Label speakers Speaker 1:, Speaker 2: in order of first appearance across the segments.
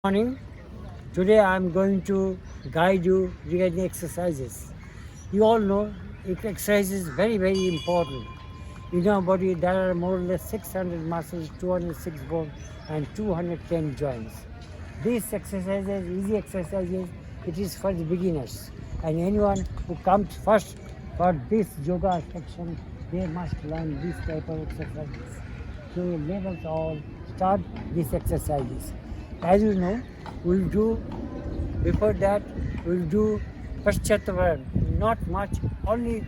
Speaker 1: Morning. Today I am going to guide you regarding exercises. You all know exercise is very important. In our body there are more or less 600 muscles, 206 bones and 210 joints. These exercises, easy exercises, it is for the beginners. And anyone who comes first for this yoga section, they must learn this type of exercises. So let us all start these exercises. As you know, we'll do, before that, we'll do Paschatvaran, not much, only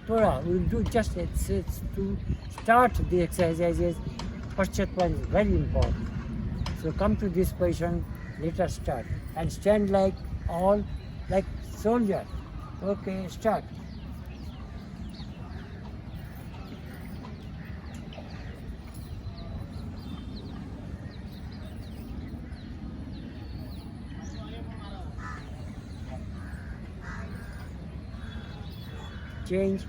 Speaker 1: Torah. We'll do just it's to start the exercises. Paschatvaran is very important. So come to this position, let us start. And stand like all, like soldier. Okay, start. Change.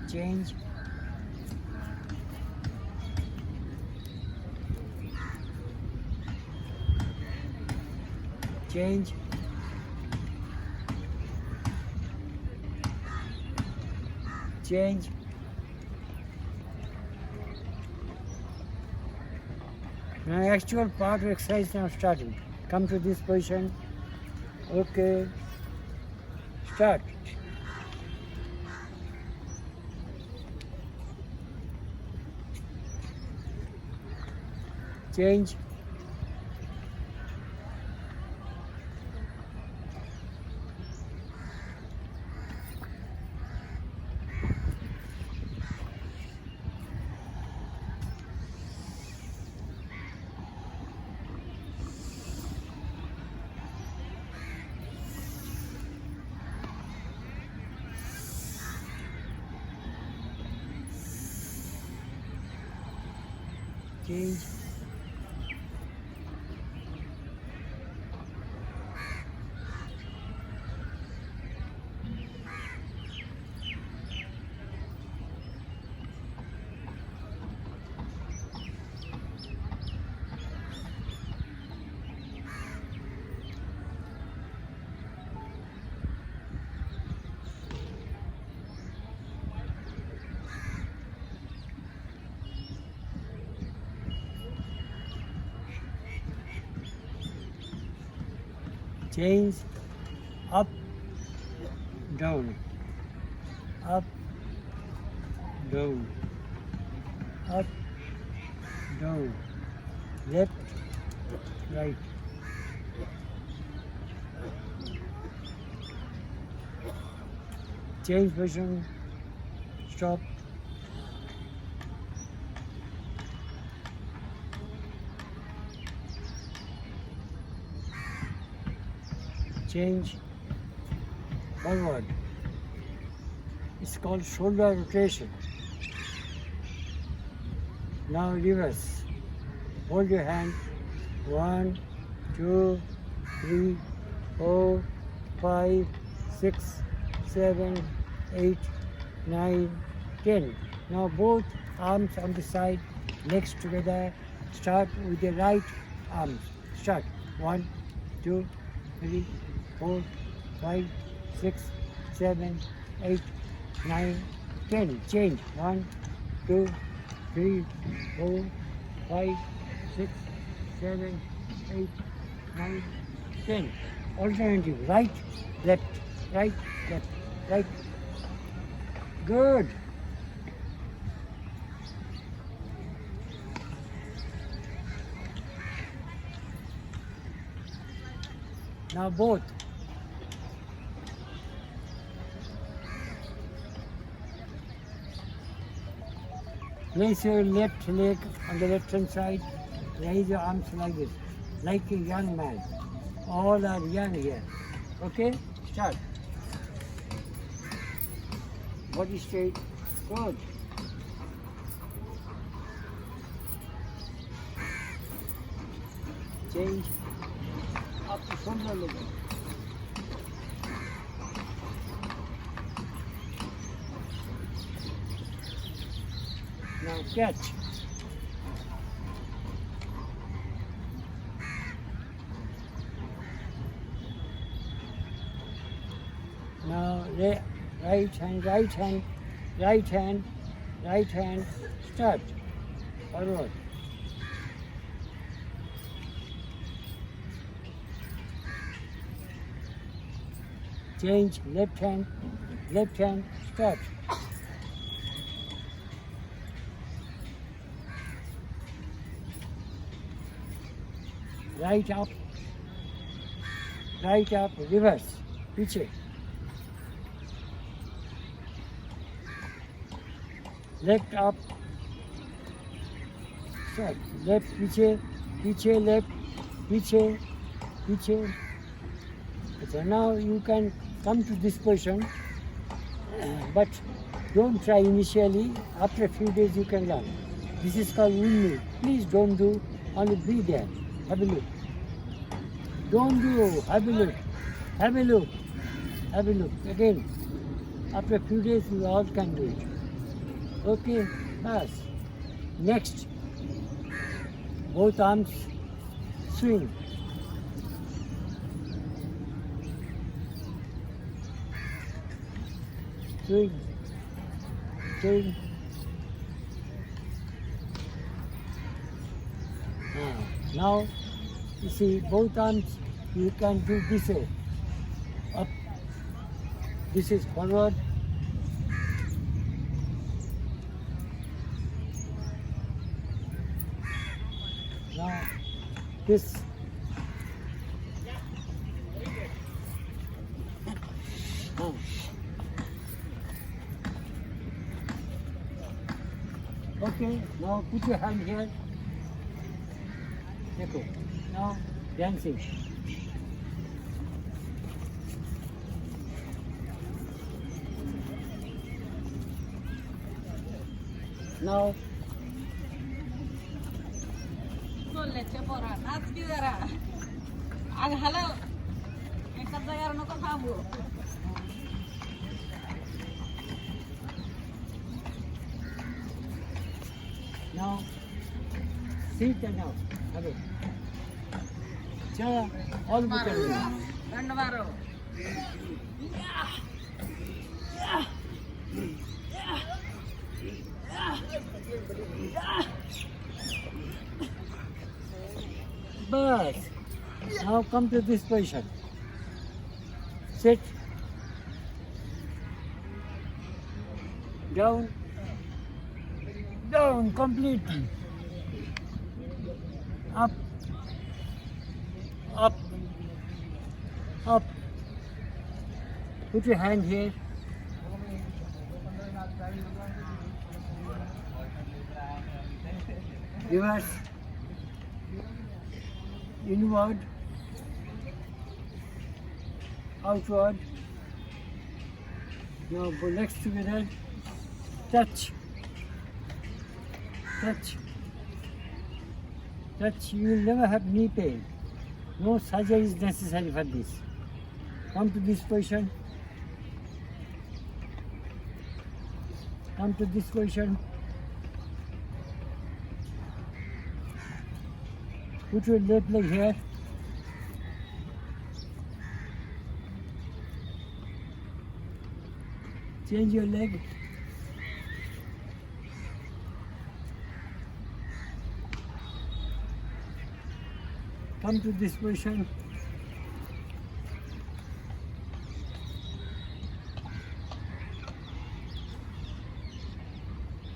Speaker 1: Change. Change. Change. Now actual part of exercise now starting. Come to this position. Okay. Start. Change. Change. Change. Up, down, up, down, up, down, left, right. Change position, stop. Change, forward. It's called shoulder rotation. Now reverse. Hold your hand. 1, 2, 3, 4, 5, 6, 7, 8, 9, 10. Now both arms on the side, legs together. Start with the right arms. Start. 1, 2, 3, 4, 5, 6, 7, 8, 9, 10. Change. 1, 2, 3, 4, 5, 6, 7, 8, 9, 10. Alternative. Right, left, right, left, right. Good. Now both. Place your left leg on the left hand side. Raise your arms like this, like a young man. All are young here. Okay? Start. Body straight. Good. Change. Up to shoulder level. catch. Now right hand, right hand, right hand, right hand, start, forward. Change, left hand, start. Right up, reverse, पीछे. Left up, start. Left, पीछे, left, पीछे. So now you can come to this position, but don't try initially. After a few days you can learn. This is called windmill. Please don't do, only be there. Have a look. Don't do, have a look. Have a look. Have a look. Again, after a few days you all can do it. Okay, pass. Next, both arms swing. Swing. Now, you see, both arms you can do this way. Up. This is forward. Now, this. Okay, now put your hand here. देखो, now dancing. Now.
Speaker 2: बोलल्याच्या पोरा नाच की जरा आग हलव एका जागेवर नको थांबू
Speaker 1: Now, sit and now. Have it. Chaya, all we can do.
Speaker 2: दंड मारो
Speaker 1: Bas. Now come to this position. Sit. Down. Down completely. Up. Up. Up. Put your hand here. Reverse. Inward. Outward. Now go legs together. Touch. Touch. Touch. You will never have knee pain. No surgery is necessary for this. Come to this position. Come to this position. Put your left leg here. Change your leg. Come to this position.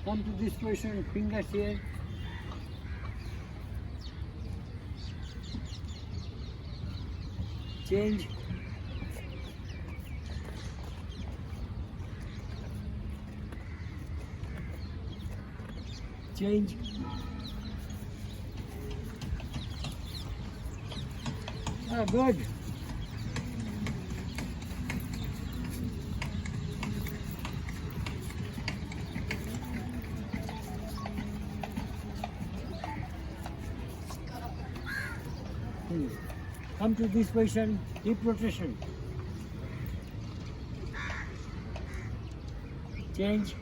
Speaker 1: Come to this position, fingers here. Change. Change. Ah, good. Come to this position, hip rotation. Change.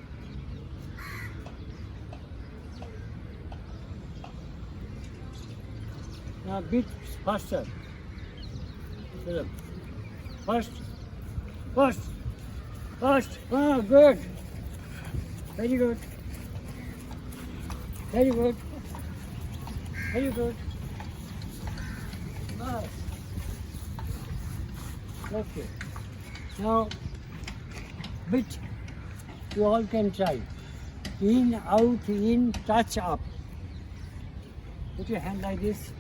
Speaker 1: Now beat faster. Philip. First. Oh, good. Very good. Very good. Very good. Nice. Okay. Now, bit you all can try. In, out, in, touch, up. Put your hand like this.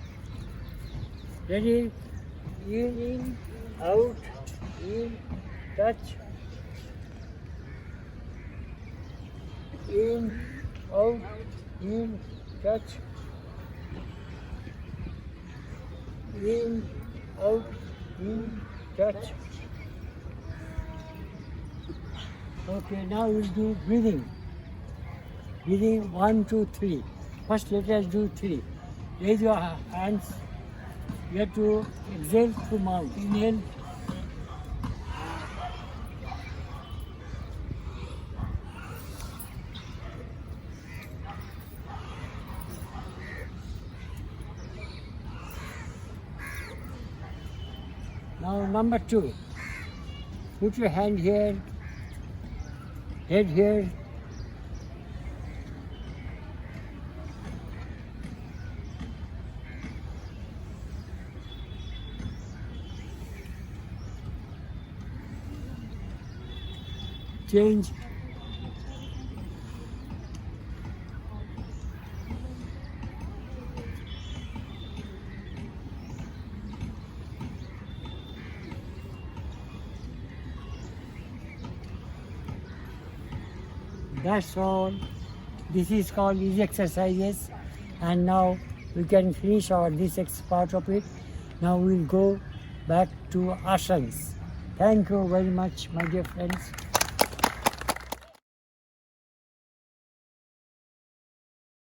Speaker 1: Ready? In, out, in, touch. In, out, in, touch. In, out, in, touch. Okay, now we'll do breathing. Breathing 1, 2, 3. First let us do 3. Raise your hands. You have to exhale to mouth. Inhale. Now number 2. Put your hand here, head here. Change. That's all. This is called easy exercises, and now we can finish this part of it. Now we'll go back to asanas. Thank you very much, my dear friends.